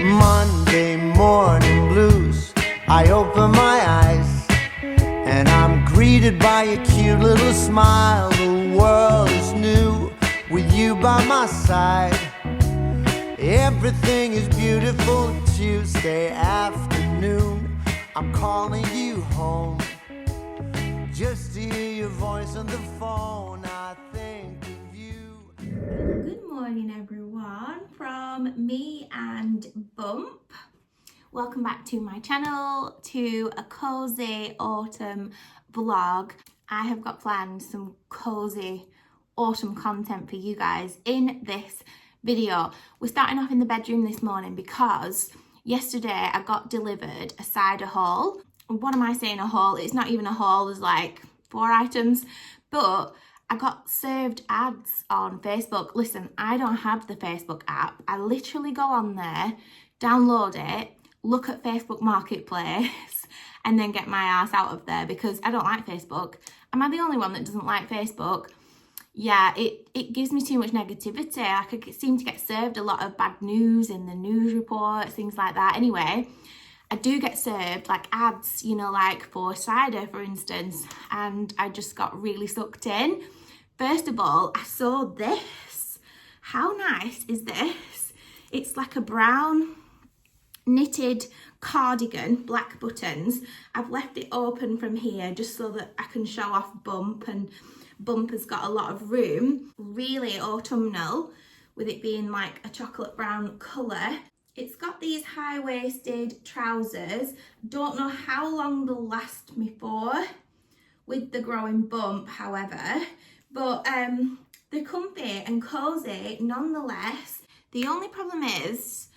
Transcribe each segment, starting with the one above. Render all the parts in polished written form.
Monday morning blues. I open my eyes and I'm greeted by a cute little smile. The world is new with you by my side. Everything is beautiful. Tuesday afternoon, I'm calling you home just to hear your voice on the phone. I think of you. Good morning everyone from me and Bump. Welcome back to my channel, to a cozy autumn vlog. I have got planned some cozy autumn content for you guys in this video. We're starting off in the bedroom this morning because yesterday I got delivered a cider haul. What am I saying, a haul? It's not even a haul, there's like 4 items, but I got served ads on Facebook. Listen, I don't have the Facebook app. I literally go on there, download it, look at Facebook Marketplace, and then get my ass out of there because I don't like Facebook. Am I the only one that doesn't like Facebook? Yeah, it gives me too much negativity. I could seem to get served a lot of bad news in the news reports, things like that. Anyway, I do get served like ads, you know, like for cider, for instance, and I just got really sucked in. First of all, I saw this. How nice is this? It's like a brown knitted cardigan, black buttons. I've left it open from here just so that I can show off Bump, and Bump has got a lot of room. Really autumnal, with it being like a chocolate brown colour. It's got these high-waisted trousers. Don't know how long they'll last me for with the growing bump, however, but they're comfy and cozy nonetheless. The only problem is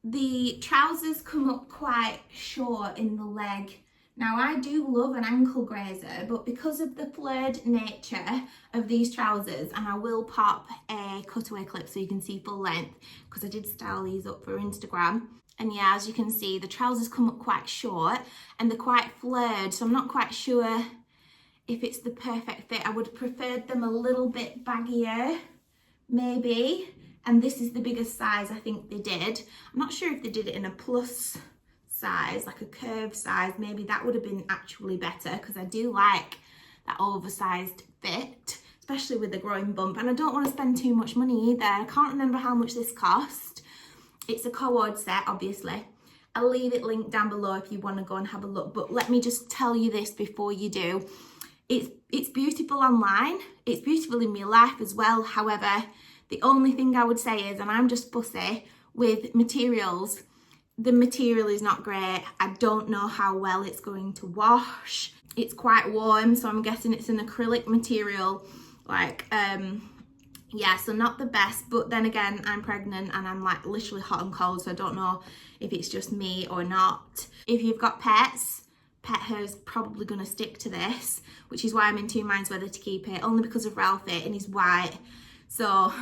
the trousers come up quite short in the leg. Now, I do love an ankle grazer, but because of the flared nature of these trousers, and I will pop a cutaway clip so you can see full length, because I did style these up for Instagram. And yeah, as you can see, the trousers come up quite short and they're quite flared, so I'm not quite sure if it's the perfect fit. I would have preferred them a little bit baggier, maybe. And this is the biggest size I think they did. I'm not sure if they did it in a plus size, like a curved size. Maybe that would have been actually better, because I do like that oversized fit, especially with the growing bump. And I don't want to spend too much money either. I can't remember how much this cost. It's a co-ord set, obviously. I'll leave it linked down below if you want to go and have a look. But let me just tell you this before you do. It's beautiful online. It's beautiful in real life as well. However, the only thing I would say is, and I'm just fussy with materials, the material is not great. I don't know how well it's going to wash. It's quite warm, so I'm guessing it's an acrylic material. Like, yeah, so not the best. But then again, I'm pregnant and I'm like literally hot and cold, so I don't know if it's just me or not. If you've got pets, pet hair's probably going to stick to this, which is why I'm in 2 minds whether to keep it, only because of Ralphie and he's white. So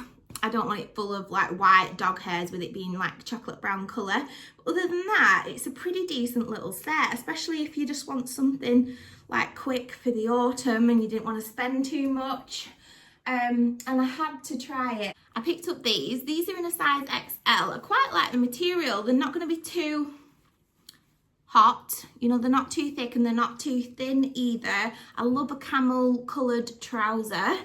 I don't want it full of like white dog hairs with it being like chocolate brown colour. But other than that, it's a pretty decent little set, especially if you just want something like quick for the autumn and you didn't want to spend too much. And I had to try it. I picked up these. These are in a size XL. I quite like the material. They're not going to be too hot, you know, they're not too thick and they're not too thin either. I love a camel coloured trouser.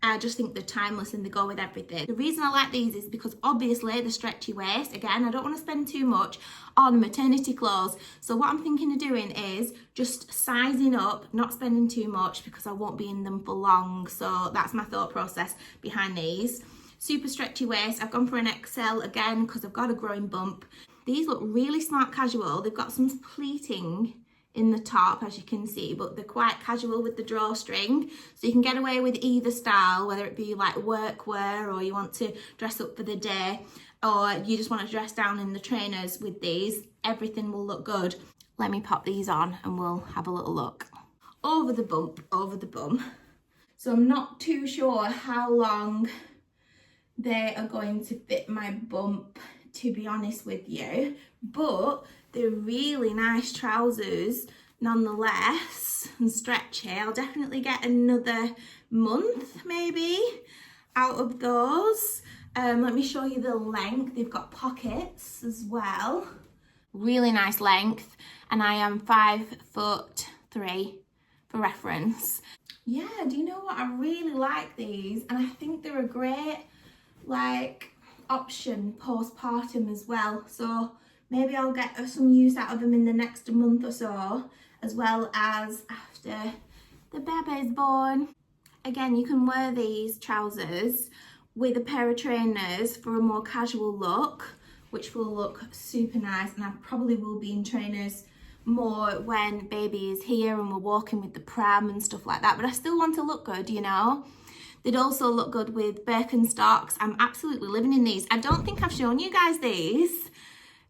I just think they're timeless and they go with everything. The reason I like these is because obviously the stretchy waist. Again, I don't want to spend too much on maternity clothes. So what I'm thinking of doing is just sizing up, not spending too much because I won't be in them for long. So that's my thought process behind these. Super stretchy waist. I've gone for an XL again because I've got a growing bump. These look really smart casual. They've got some pleating in the top, as you can see, but they're quite casual with the drawstring, so you can get away with either style, whether it be like workwear or you want to dress up for the day, or you just want to dress down in the trainers with these. Everything will look good. Let me pop these on and we'll have a little look. Over the bump, over the bum. So I'm not too sure how long they are going to fit my bump, to be honest with you, but they're really nice trousers nonetheless and stretchy. I'll definitely get another month maybe out of those. Let me show you the length. They've got pockets as well. Really nice length, and I am 5'3" for reference. Yeah, do you know what? I really like these, and I think they're a great like option postpartum as well. So maybe I'll get some use out of them in the next month or so, as well as after the baby's born. Again, you can wear these trousers with a pair of trainers for a more casual look, which will look super nice, and I probably will be in trainers more when baby is here and we're walking with the pram and stuff like that, but I still want to look good, you know. They'd also look good with Birkenstocks. I'm absolutely living in these. I don't think I've shown you guys these.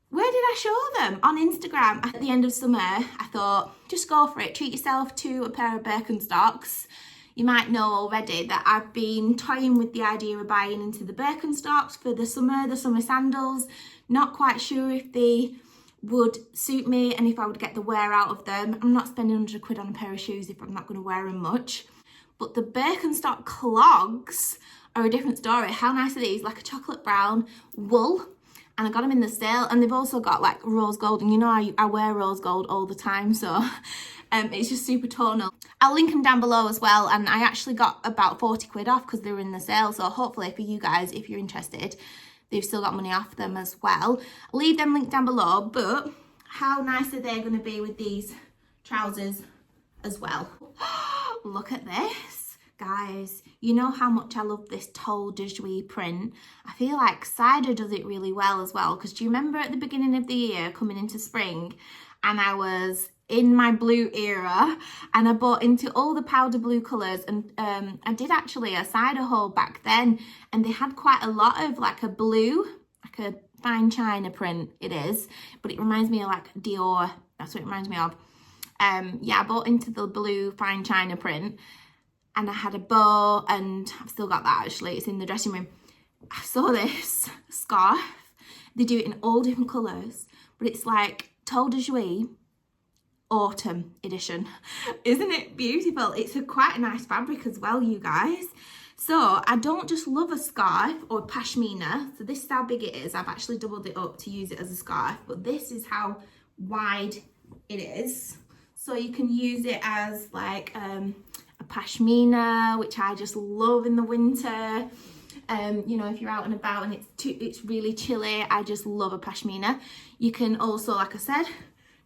Where did I show them? On Instagram. At the end of summer, I thought, just go for it. Treat yourself to a pair of Birkenstocks. You might know already that I've been toying with the idea of buying into the Birkenstocks for the summer sandals. Not quite sure if they would suit me and if I would get the wear out of them. I'm not spending 100 quid on a pair of shoes if I'm not going to wear them much. But the Birkenstock clogs are a different story. How nice are these? Like a chocolate brown wool. And I got them in the sale, and they've also got like rose gold. And you know I wear rose gold all the time, so it's just super tonal. I'll link them down below as well, and I actually got about 40 quid off because they were in the sale. So hopefully for you guys, if you're interested, they've still got money off them as well. I'll leave them linked down below, but how nice are they going to be with these trousers as well? Look at this, guys. You know how much I love this tall de jouy print. I feel like Cider does it really well as well, because do you remember at the beginning of the year coming into spring and I was in my blue era and I bought into all the powder blue colours, and I did actually a Cider haul back then, and they had quite a lot of like a blue, like a fine china print it is, but it reminds me of like Dior. That's what it reminds me of. Yeah, I bought into the blue fine china print, and I had a bow, and I've still got that actually, it's in the dressing room. I saw this scarf. They do it in all different colours, but it's like tall de jouy autumn edition. Isn't it beautiful? It's quite a nice fabric as well, you guys. So I don't just love a scarf or pashmina. So this is how big it is. I've actually doubled it up to use it as a scarf, but this is how wide it is. So you can use it as like a pashmina, which I just love in the winter. You know, if you're out and about and it's really chilly, I just love a pashmina. You can also, like I said,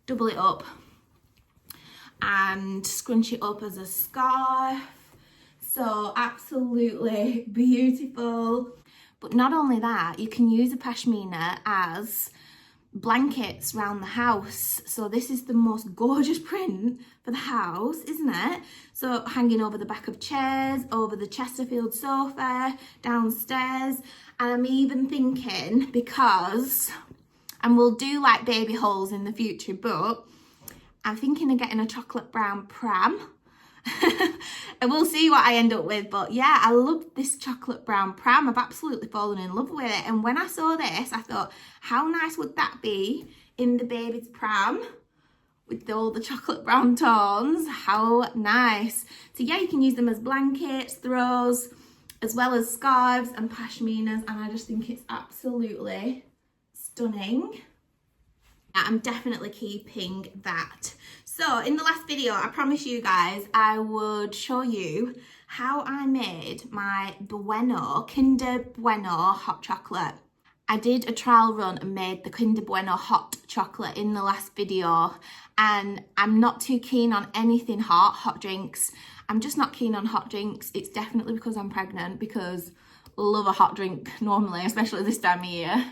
double it up and scrunch it up as a scarf. So absolutely beautiful. But not only that, you can use a pashmina as blankets around the house. So this is the most gorgeous print for the house, isn't it? So hanging over the back of chairs, over the Chesterfield sofa, downstairs. And I'm even thinking, because, and we'll do like baby hauls in the future, but I'm thinking of getting a chocolate brown pram. And we'll see what I end up with, but yeah, I love this chocolate brown pram. I've absolutely fallen in love with it, and when I saw this I thought, how nice would that be in the baby's pram with all the chocolate brown tones? How nice. So yeah, you can use them as blankets, throws, as well as scarves and pashminas, and I just think it's absolutely stunning. I'm definitely keeping that. So in the last video, I promised you guys I would show you how I made my Bueno, Kinder Bueno hot chocolate. I did a trial run and made the Kinder Bueno hot chocolate in the last video, and I'm not too keen on anything hot drinks. I'm just not keen on hot drinks. It's definitely because I'm pregnant, because love a hot drink normally, especially this time of year.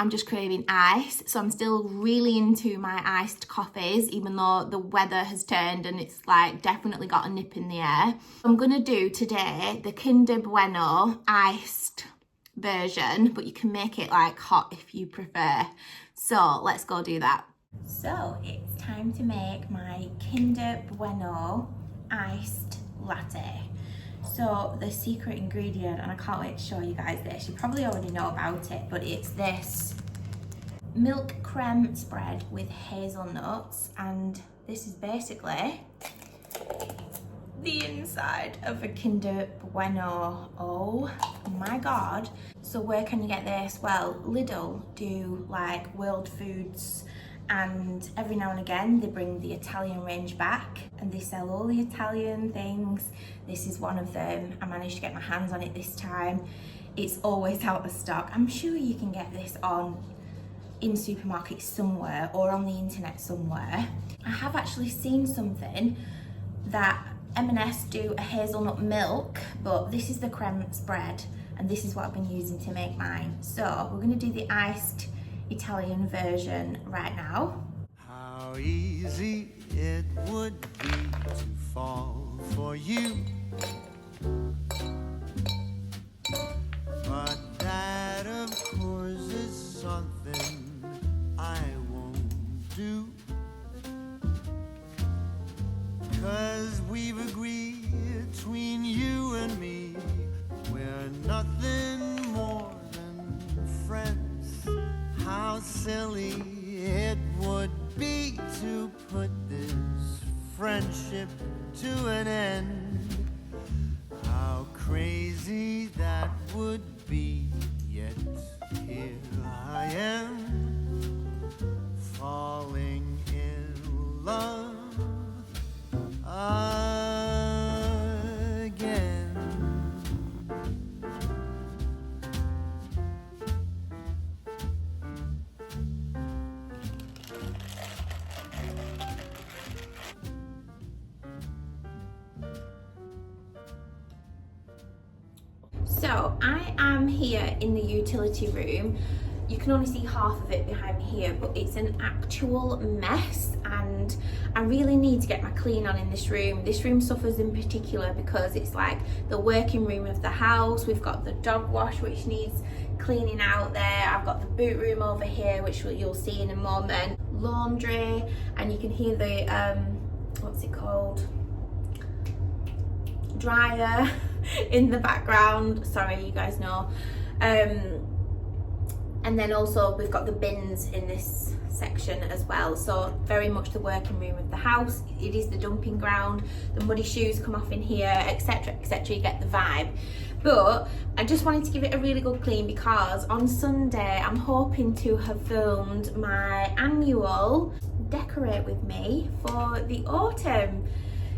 I'm just craving ice, so I'm still really into my iced coffees, even though the weather has turned and it's like definitely got a nip in the air. I'm gonna do today the Kinder Bueno iced version, but you can make it like hot if you prefer. So let's go do that. So it's time to make my Kinder Bueno iced latte. So the secret ingredient, and I can't wait to show you guys this, you probably already know about it, but it's this milk creme spread with hazelnuts, and this is basically the inside of a Kinder Bueno. Oh my god, So where can you get this? Well, Lidl do like World Foods, and every now and again they bring the Italian range back and they sell all the Italian things. This is one of them. I managed to get my hands on it this time. It's always out of stock. I'm sure you can get this in supermarkets somewhere or on the internet somewhere. I have actually seen something that M&S do a hazelnut milk, but this is the creme spread and this is what I've been using to make mine. So we're going to do the iced Italian version right now. How easy it would be to fall for you, but that of course is something I won't do, 'cause we've agreed between you and me we're nothing more than friends. How silly it would be to put this friendship to an end. How crazy that would be, yet here I am, falling in love again. So I am here in the utility room. You can only see half of it behind me here, but it's an actual mess and I really need to get my clean on in this room. This room suffers in particular because it's like the working room of the house. We've got the dog wash which needs cleaning out there. I've got the boot room over here which you'll see in a moment. Laundry, and you can hear the, what's it called? Dryer in the background. Sorry, you guys know. And then also we've got the bins in this section as well. So very much the working room of the house. It is the dumping ground. The muddy shoes come off in here, etc, etc. You get the vibe. But I just wanted to give it a really good clean because on Sunday I'm hoping to have filmed my annual Decorate With Me for the autumn.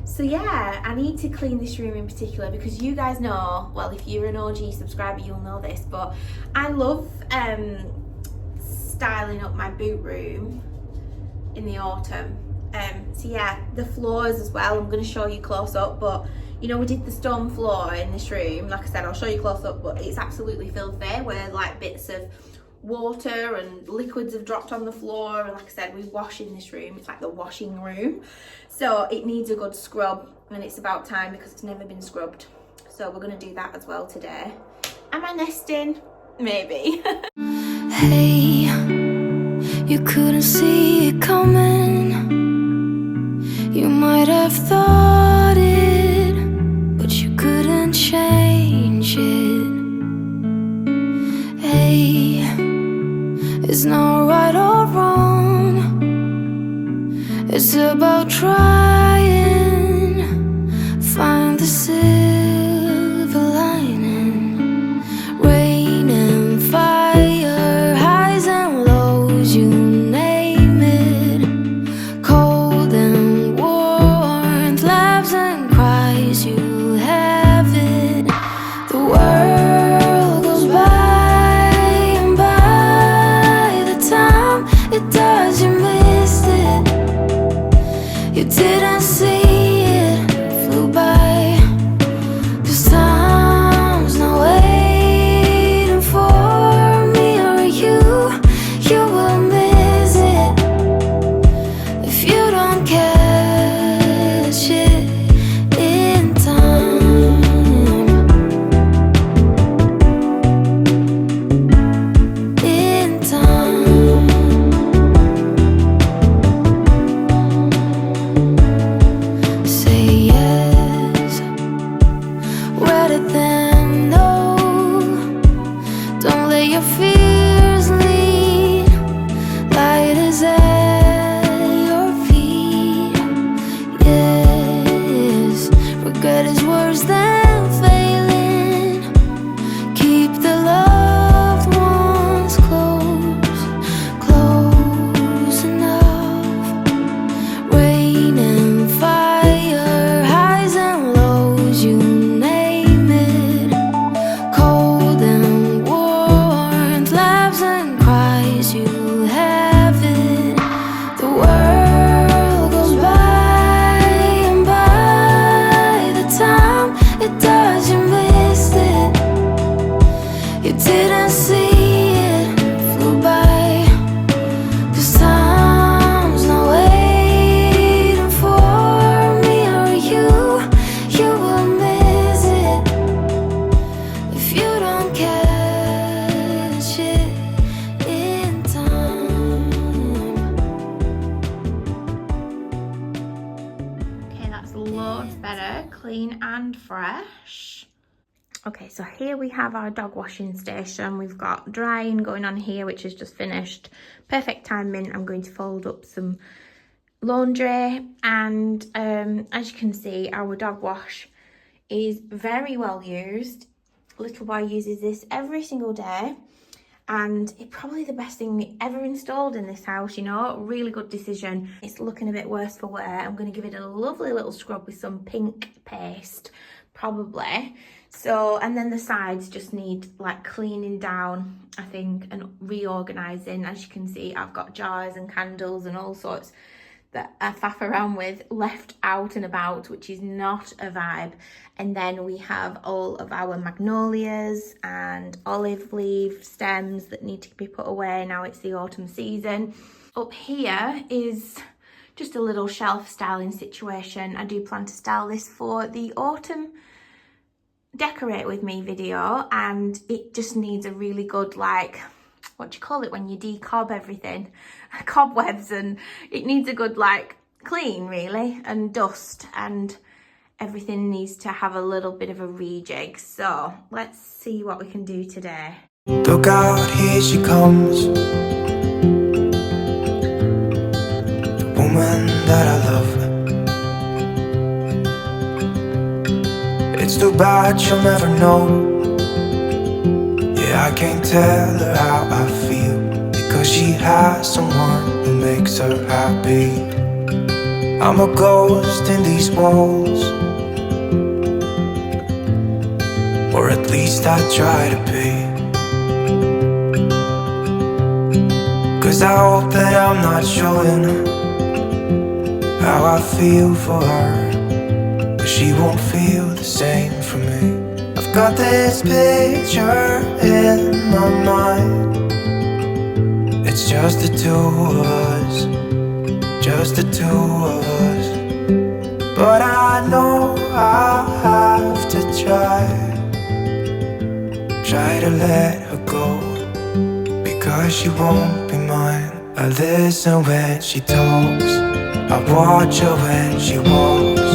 So yeah, I need to clean this room in particular because you guys know, well, if you're an OG subscriber you'll know this, but I love styling up my boot room in the autumn. So yeah, the floors as well, I'm going to show you close up, but you know we did the stone floor in this room. Like I said, I'll show you close up, but it's absolutely filthy where like bits of water and liquids have dropped on the floor, and like I said, we wash in this room. It's like the washing room, so it needs a good scrub and it's about time because it's never been scrubbed. So we're going to do that as well today. Am I nesting? Maybe. Hey, you couldn't see it coming. You might have thought it, but you couldn't change it. Hey, it's not right or wrong. It's about trying, find the silver lining. Rain and fire, highs and lows, you name it. Cold and warmth, laughs and cries, you have it. The world goes by, and by the time it does, you missed it. You didn't see it, flew by. 'Cause time's not waiting for me or you. You will miss it if you don't catch it in time. In time. Say yes, rather than no. Don't let your fears lead. Light is at your feet. Yes, regret is worse than failing. Keep the love didn't see it flew by. 'Cause time's not waiting for me or you. You will miss it if you don't catch it in time. Okay, that's loads better, clean and fresh. Okay, so here we have our dog washing station. We've got drying going on here, which is just finished. Perfect timing. I'm going to fold up some laundry, and as you can see, our dog wash is very well used. Little boy uses this every single day, and it's probably the best thing ever installed in this house, you know. Really good decision. It's looking a bit worse for wear. I'm going to give it a lovely little scrub with some pink paste, probably. So, and then the sides just need like cleaning down, I think, and reorganizing. As you can see, I've got jars and candles and all sorts that I faff around with left out and about, which is not a vibe. And then we have all of our magnolias and olive leaf stems that need to be put away. Now it's the autumn season. Up here is just a little shelf styling situation. I do plan to style this for the autumn decorate with me video, and it just needs a really good, like, what do you call it when you decob everything? Cobwebs, and it needs a good like clean really, and dust, and everything needs to have a little bit of a rejig. So let's see what we can do today. Look out, here she comes, the woman that I love. It's too bad she'll never know. Yeah, I can't tell her how I feel, because she has someone who makes her happy. I'm a ghost in these walls, or at least I try to be. 'Cause I hope that I'm not showing how I feel for her, but she won't feel the same for me. I've got this picture in my mind. It's just the two of us, just the two of us. But I know I have to try to let her go, because she won't be mine. I listen when she talks, I watch her when she walks.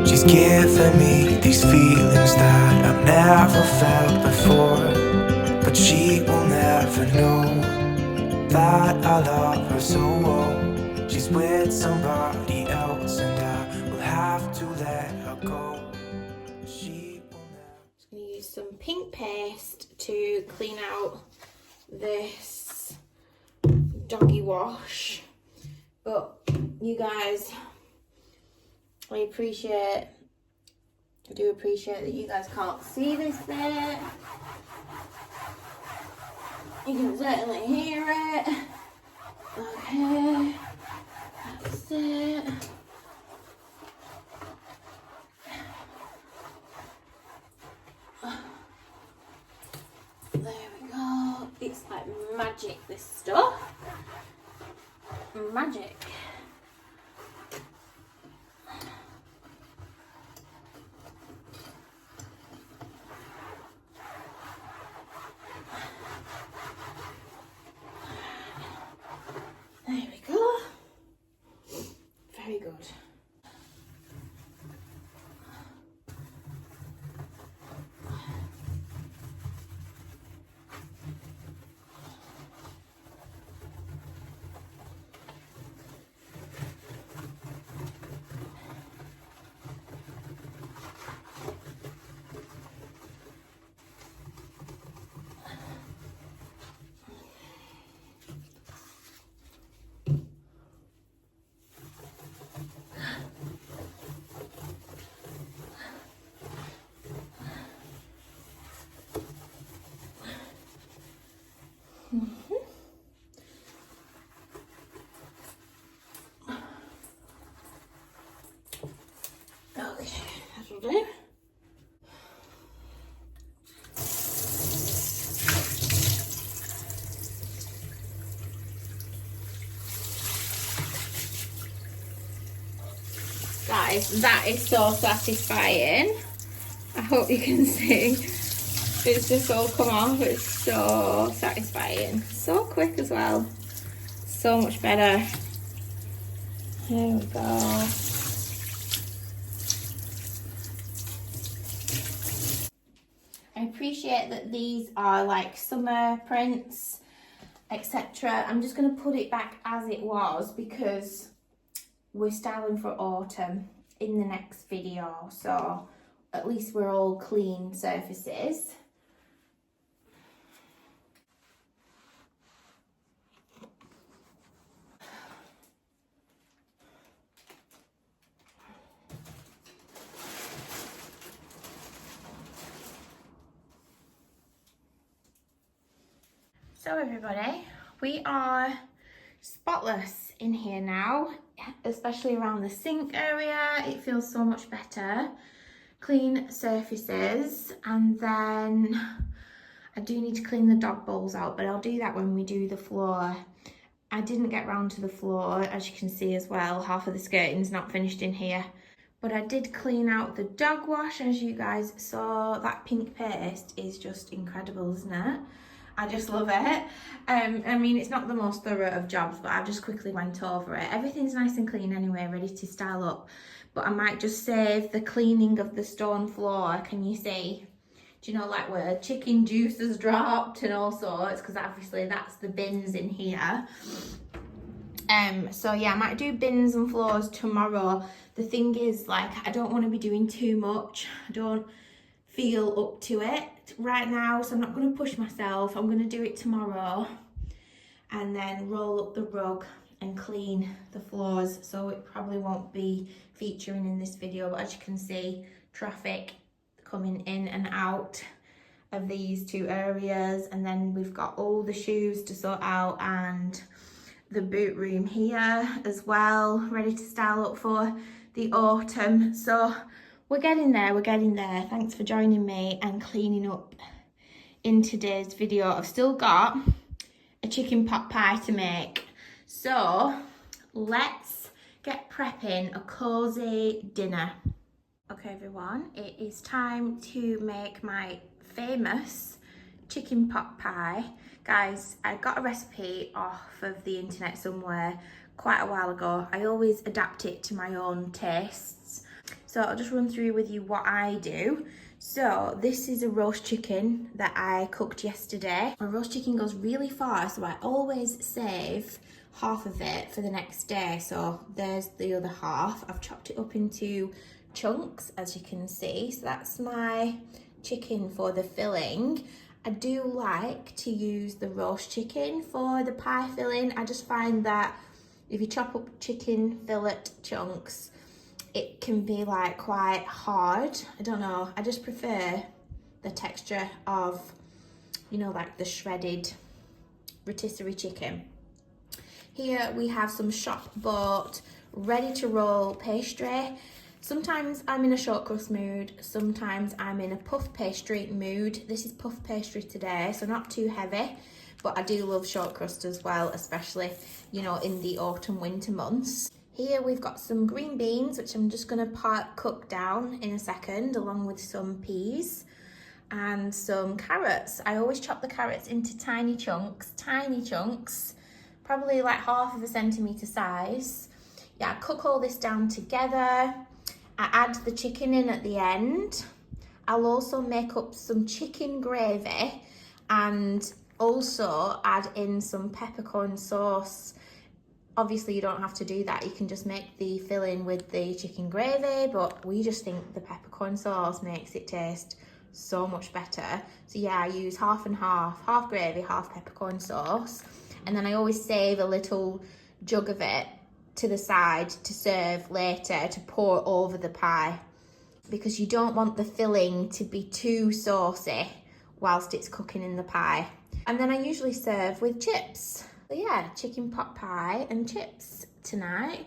She's giving me these feelings that I've never felt before, but she will never know that I love her so well. She's with somebody else, and I will have to let her go. She will never. I'm going to use some pink paste to clean out this doggy wash. But you guys, I do appreciate that you guys can't see this bit. You can certainly hear it. Okay, that's it. There we go. It's like magic, this stuff. Magic. There we go. Very good. Okay, that'll do. Guys, that is so satisfying. I hope you can see. It's just all come off. It's so satisfying. So quick as well. So much better. There we go. I appreciate that these are like summer prints, etc. I'm just going to put it back as it was because we're styling for autumn in the next video, so at least we're all clean surfaces. So everybody, we are spotless in here now, especially around the sink area. It feels so much better. Clean surfaces, and then I do need to clean the dog bowls out, but I'll do that when we do the floor. I didn't get round to the floor, as you can see as well. Half of the skirting's not finished in here. But I did clean out the dog wash, as you guys saw. That pink paste is just incredible, isn't it? I just love it. I mean, it's not the most thorough of jobs, but I just quickly went over it. Everything's nice and clean anyway, ready to style up. But I might just save the cleaning of the stone floor. Can you see? Do you know, like where chicken juice has dropped and all sorts? Because obviously that's the bins in here. So yeah, I might do bins and floors tomorrow. The thing is, like, I don't want to be doing too much. I don't feel up to it right now, so I'm not going to push myself. I'm going to do it tomorrow and then roll up the rug and clean the floors, so it probably won't be featuring in this video. But as you can see, traffic coming in and out of these two areas, and then we've got all the shoes to sort out and the boot room here as well, ready to style up for the autumn. So we're getting there, we're getting there. Thanks for joining me and cleaning up in today's video. I've still got a chicken pot pie to make. So let's get prepping a cozy dinner. Okay everyone, it is time to make my famous chicken pot pie. Guys, I got a recipe off of the internet somewhere quite a while ago. I always adapt it to my own tastes. So I'll just run through with you what I do. So this is a roast chicken that I cooked yesterday. My roast chicken goes really far, so I always save half of it for the next day. So there's the other half. I've chopped it up into chunks, as you can see. So that's my chicken for the filling. I do like to use the roast chicken for the pie filling. I just find that if you chop up chicken fillet chunks, it can be like quite hard. I don't know, I just prefer the texture of, you know, like the shredded rotisserie chicken. Here we have some shop bought ready to roll pastry. Sometimes I'm in a short crust mood, sometimes I'm in a puff pastry mood. This is puff pastry today, so not too heavy, but I do love short crust as well, especially, you know, in the autumn winter months. Here we've got some green beans, which I'm just going to cook down in a second, along with some peas and some carrots. I always chop the carrots into tiny chunks, probably like half of a centimetre size. Yeah, I cook all this down together. I add the chicken in at the end. I'll also make up some chicken gravy and also add in some peppercorn sauce. Obviously you don't have to do that, you can just make the filling with the chicken gravy, but we just think the peppercorn sauce makes it taste so much better. So yeah, I use half and half gravy, half peppercorn sauce, and then I always save a little jug of it to the side to serve later, to pour over the pie, because you don't want the filling to be too saucy whilst it's cooking in the pie. And then I usually serve with chips. So yeah, chicken pot pie and chips tonight.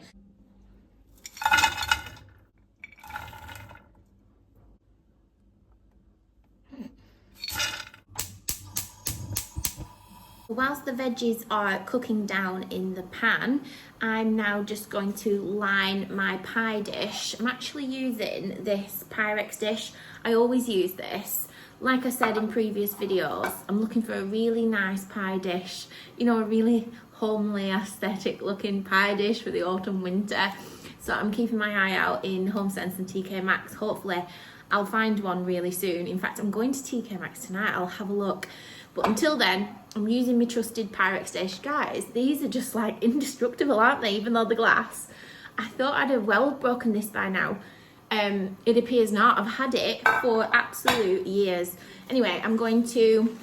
Whilst the veggies are cooking down in the pan, I'm now just going to line my pie dish. I'm actually using this Pyrex dish. I always use this. Like I said in previous videos, I'm looking for a really nice pie dish, you know, a really homely aesthetic looking pie dish for the autumn winter. So I'm keeping my eye out in HomeSense and TK Maxx. Hopefully I'll find one really soon. In fact, I'm going to TK Maxx tonight. I'll have a look. But until then, I'm using my trusted Pyrex dish. Guys, these are just like indestructible, aren't they? Even though they're glass. I thought I'd have well broken this by now. It appears not. I've had it for absolute years. Anyway, I'm going to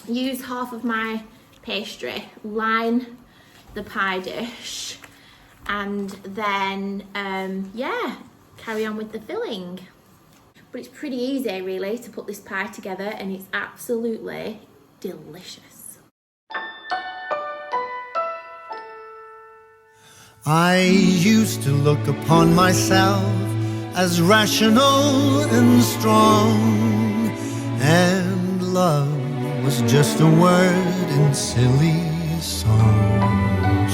use half of my pastry, line the pie dish, and then, yeah, carry on with the filling. But it's pretty easy, really, to put this pie together, and it's absolutely delicious. I used to look upon myself as rational and strong, and love was just a word in silly songs.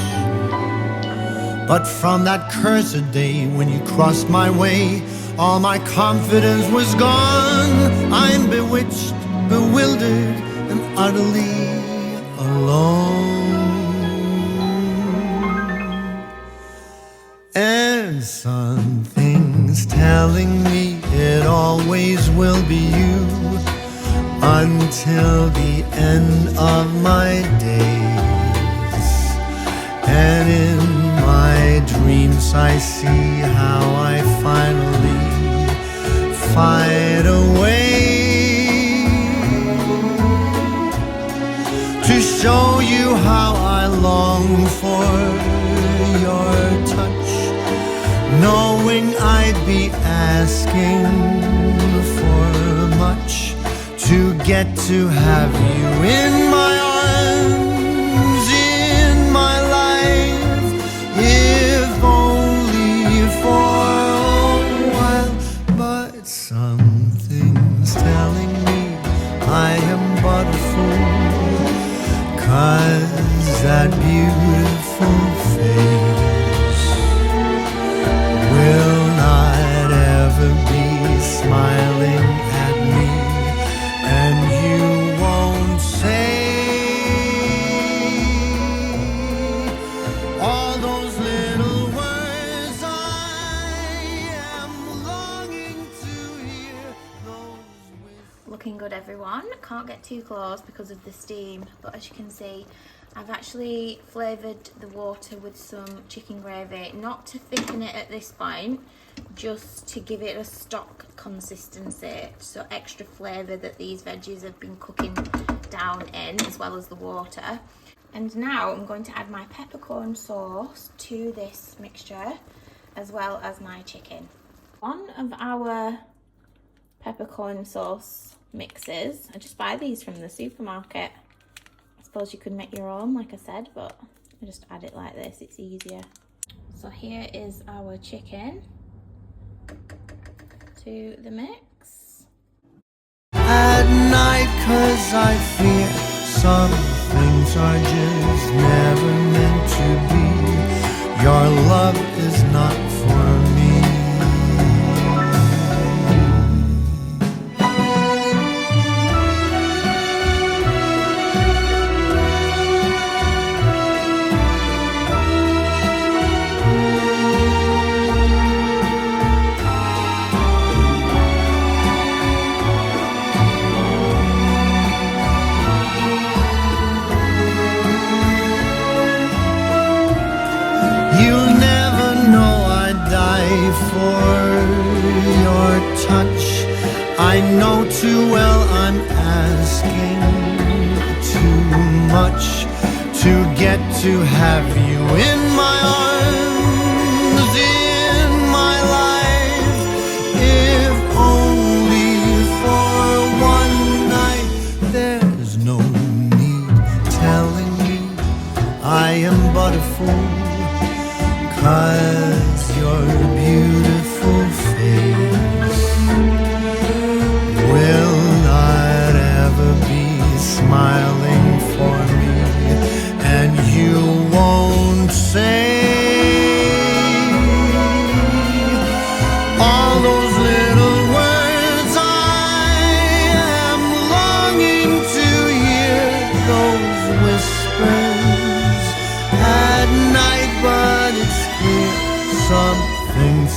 But from that cursed day when you crossed my way, all my confidence was gone. I'm bewitched, bewildered, and utterly alone. And something's telling me it always will be you until the end of my days. And in my dreams I see how I finally find a way to show you how I long for your touch, knowing I'd be asking for much to get to have you in my arms, in my life, if only for a while. But something's telling me I am but a fool, 'cause that beautiful face will not ever be smiling at me, and you won't say all those little words I am longing to hear. Looking good, everyone. Can't get too close because of the steam, but as you can see, I've actually flavoured the water with some chicken gravy, not to thicken it at this point, just to give it a stock consistency, so extra flavour that these veggies have been cooking down in, as well as the water. And now I'm going to add my peppercorn sauce to this mixture, as well as my chicken. One of our peppercorn sauce mixes, I just buy these from the supermarket. I suppose you could make your own, like I said, but I just add it like this, it's easier. So here is our chicken to the mix. At night, 'cause I fear some things are just never meant to be. Your love is not for me. You'll never know I'd die for your touch. I know too well I'm asking too much to get to have you in my arms, in my life, if only for one night. There's no need telling me I am but a fool, 'cause your beautiful face will not ever be smiling for me.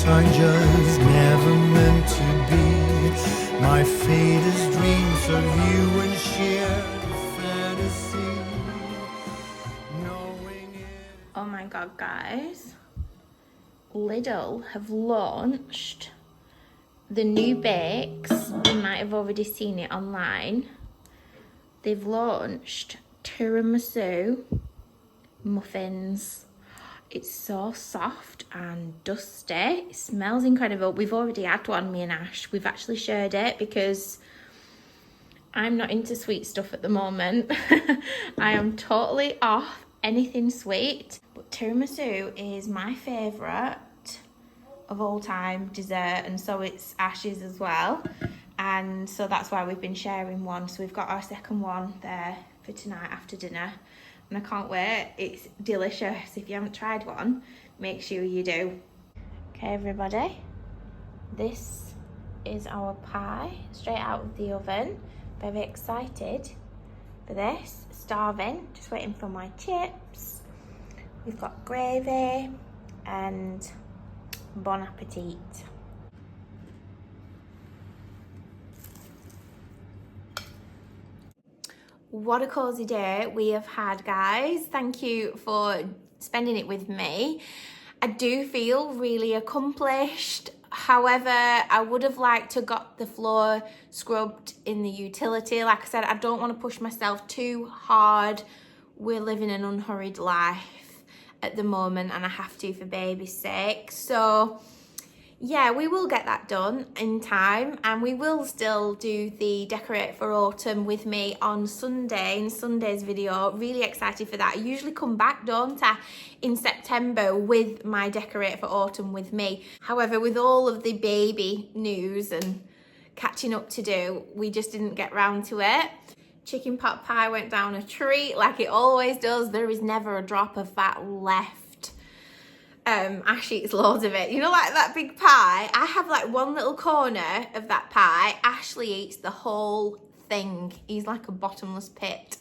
us are just never meant to be. My fate is dreams of you and sheer fantasy. Knowing it. Oh my god, guys. Lidl have launched the new bakes. You might have already seen it online. They've launched tiramisu muffins. It's so soft and dusty. It smells incredible. We've already had one, me and Ash. We've actually shared it because I'm not into sweet stuff at the moment. I am totally off anything sweet. But tiramisu is my favourite of all time dessert, and so it's Ash's as well. And so that's why we've been sharing one. So we've got our second one there for tonight after dinner. And I can't wait. It's delicious. If you haven't tried one, make sure you do. Okay, everybody. This is our pie straight out of the oven. Very excited for this. Starving. Just waiting for my chips. We've got gravy and bon appetit. What a cozy day we have had, guys. Thank you for spending it with me. I do feel really accomplished. However, I would have liked to got the floor scrubbed in the utility. Like I said, I don't want to push myself too hard. We're living an unhurried life at the moment and I have to for baby's sake. So yeah, we will get that done in time, and we will still do the decorate for autumn with me on Sunday, in Sunday's video. Really excited for that. I usually come back, don't I, in September with my decorate for autumn with me. However, with all of the baby news and catching up to do, we just didn't get round to it. Chicken pot pie went down a treat like it always does. There is never a drop of fat left. Ash eats loads of it. You know, like that big pie? I have like one little corner of that pie. Ashley eats the whole thing. He's like a bottomless pit.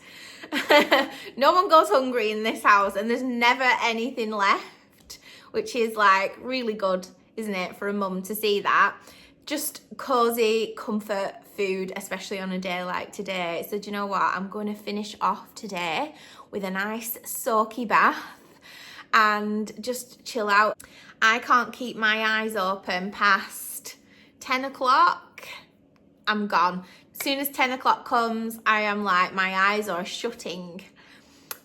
No one goes hungry in this house and there's never anything left, which is like really good, isn't it, for a mum to see that? Just cozy comfort food, especially on a day like today. So do you know what? I'm going to finish off today with a nice soaky bath and just chill out. I can't keep my eyes open past 10 o'clock. I'm gone. As soon as 10 o'clock comes, I am like, my eyes are shutting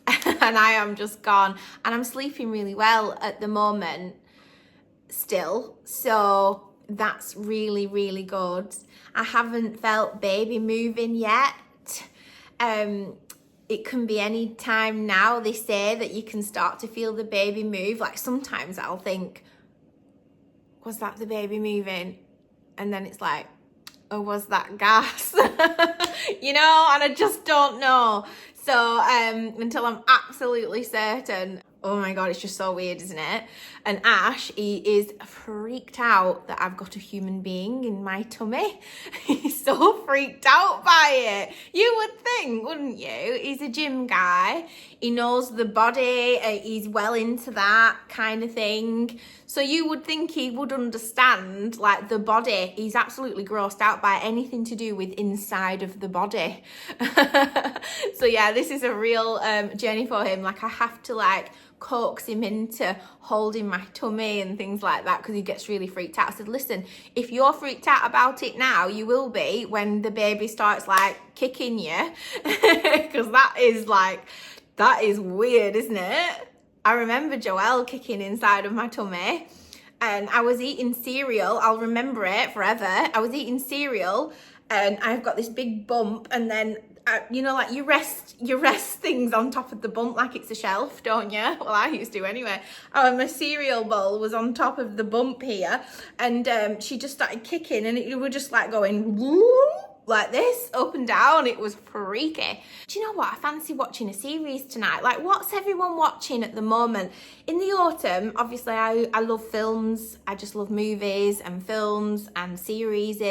and I am just gone. And I'm sleeping really well at the moment still. So that's really, really good. I haven't felt baby moving yet. It can be any time now. They say that you can start to feel the baby move. Like sometimes I'll think, was that the baby moving? And then it's like, oh, was that gas? You know, and I just don't know. So until I'm absolutely certain, oh my God, it's just so weird, isn't it? And Ash, he is freaked out that I've got a human being in my tummy. He's so freaked out by it. You would think, wouldn't you? He's a gym guy. He knows the body. He's well into that kind of thing. So you would think he would understand, like, the body. He's absolutely grossed out by anything to do with inside of the body. So yeah, this is a real journey for him. Like, I have to, like, coax him into holding my tummy and things like that because he gets really freaked out. I said, listen, if you're freaked out about it now, you will be when the baby starts like kicking you, because that is weird, isn't it? I remember Joelle kicking inside of my tummy and I was eating cereal. I'll remember it forever. I was eating cereal and I've got this big bump, and then you know, like you rest things on top of the bump like it's a shelf, don't you? Well, I used to anyway. My cereal bowl was on top of the bump here, and she just started kicking, and it was just like going like this, up and down. It was freaky. Do you know what? I fancy watching a series tonight. Like, what's everyone watching at the moment? In the autumn, obviously, I love films. I just love movies and films and series.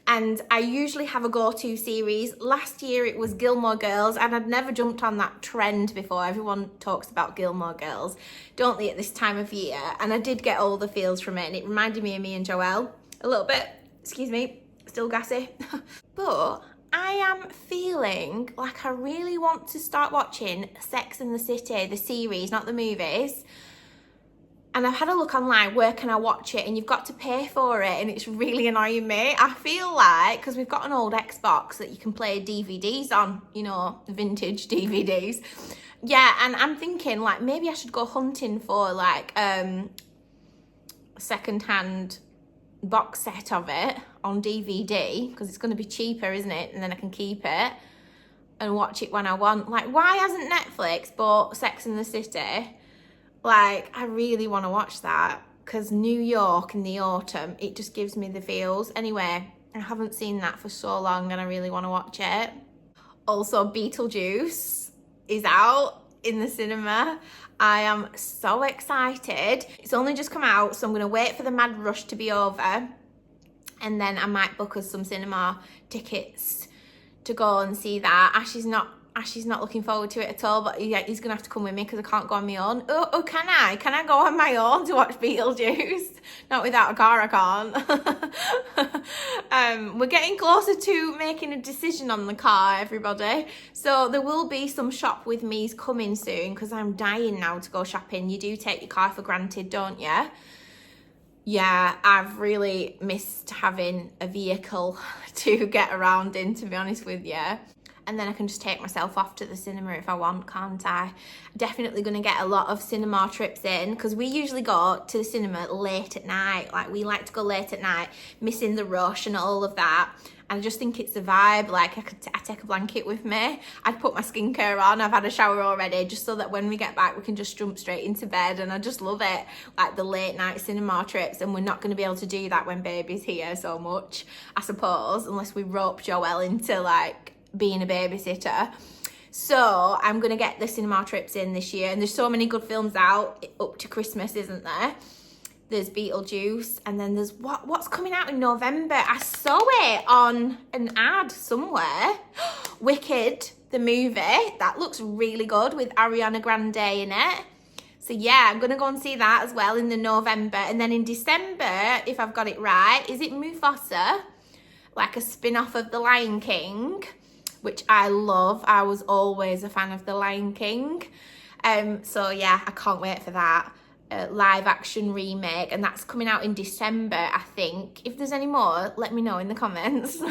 and I usually have a go-to series. Last year it was Gilmore Girls, and I'd never jumped on that trend before. Everyone talks about Gilmore Girls, don't they, at this time of year? And I did get all the feels from it, and it reminded me of me and Joelle a little bit. Excuse me, still gassy. But I am feeling like I really want to start watching Sex and the City, the series, not the movies. And I've had a look online, where can I watch it? And you've got to pay for it, and it's really annoying me. I feel like, because we've got an old Xbox that you can play DVDs on, you know, vintage DVDs. Yeah, and I'm thinking, like, maybe I should go hunting for, like, a second-hand box set of it on DVD, because it's going to be cheaper, isn't it? And then I can keep it and watch it when I want. Like, why hasn't Netflix bought Sex and the City? Like, I really want to watch that, because New York in the autumn, it just gives me the feels. Anyway, I haven't seen that for so long, and I really want to watch it. Also, Beetlejuice is out in the cinema. I am so excited. It's only just come out, so I'm going to wait for the mad rush to be over, and then I might book us some cinema tickets to go and see that. Ashley's not looking forward to it at all, but yeah, he's gonna have to come with me because I can't go on my own. Oh, can I go on my own to watch Beetlejuice? Not without a car, I can't. We're getting closer to making a decision on the car, everybody. So there will be some shop with me's coming soon, because I'm dying now to go shopping. You do take your car for granted, don't you? Yeah, I've really missed having a vehicle to get around in, to be honest with you. And then I can just take myself off to the cinema if I want, can't I? Definitely going to get a lot of cinema trips in, because we usually go to the cinema late at night. Like, we like to go late at night, missing the rush and all of that. And I just think it's a vibe. Like, I take a blanket with me. I'd put my skincare on. I've had a shower already, just so that when we get back, we can just jump straight into bed. And I just love it, like the late night cinema trips. And we're not going to be able to do that when baby's here so much, I suppose, unless we rope Joelle into, like, being a babysitter. So I'm gonna get the cinema trips in this year, and there's so many good films out up to Christmas, isn't there? There's Beetlejuice, and then there's what's coming out in November. I saw it on an ad somewhere. Wicked, the movie, that looks really good, with Ariana Grande in it. So yeah, I'm gonna go and see that as well in the November. And then in December, if I've got it right, is it Mufasa? Like a spin-off of The Lion King, which I love. I was always a fan of The Lion King. So yeah, I can't wait for that live action remake, and that's coming out in December, I think. If there's any more, let me know in the comments.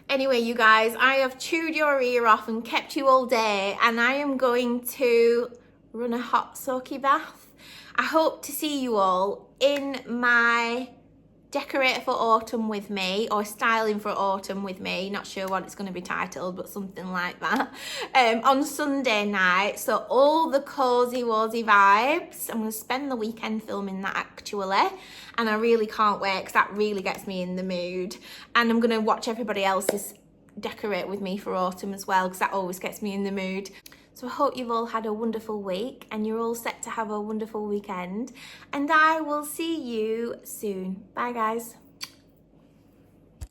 Anyway, you guys, I have chewed your ear off and kept you all day, and I am going to run a hot soaky bath. I hope to see you all in my Decorate for Autumn with me, or Styling for Autumn with me, not sure what it's going to be titled, but something like that, on Sunday night. So all the cozy wozy vibes. I'm going to spend the weekend filming that, actually, and I really can't wait, because that really gets me in the mood. And I'm going to watch everybody else's Decorate with me for Autumn as well, because that always gets me in the mood. So I hope you've all had a wonderful week, and you're all set to have a wonderful weekend. And I will see you soon. Bye, guys.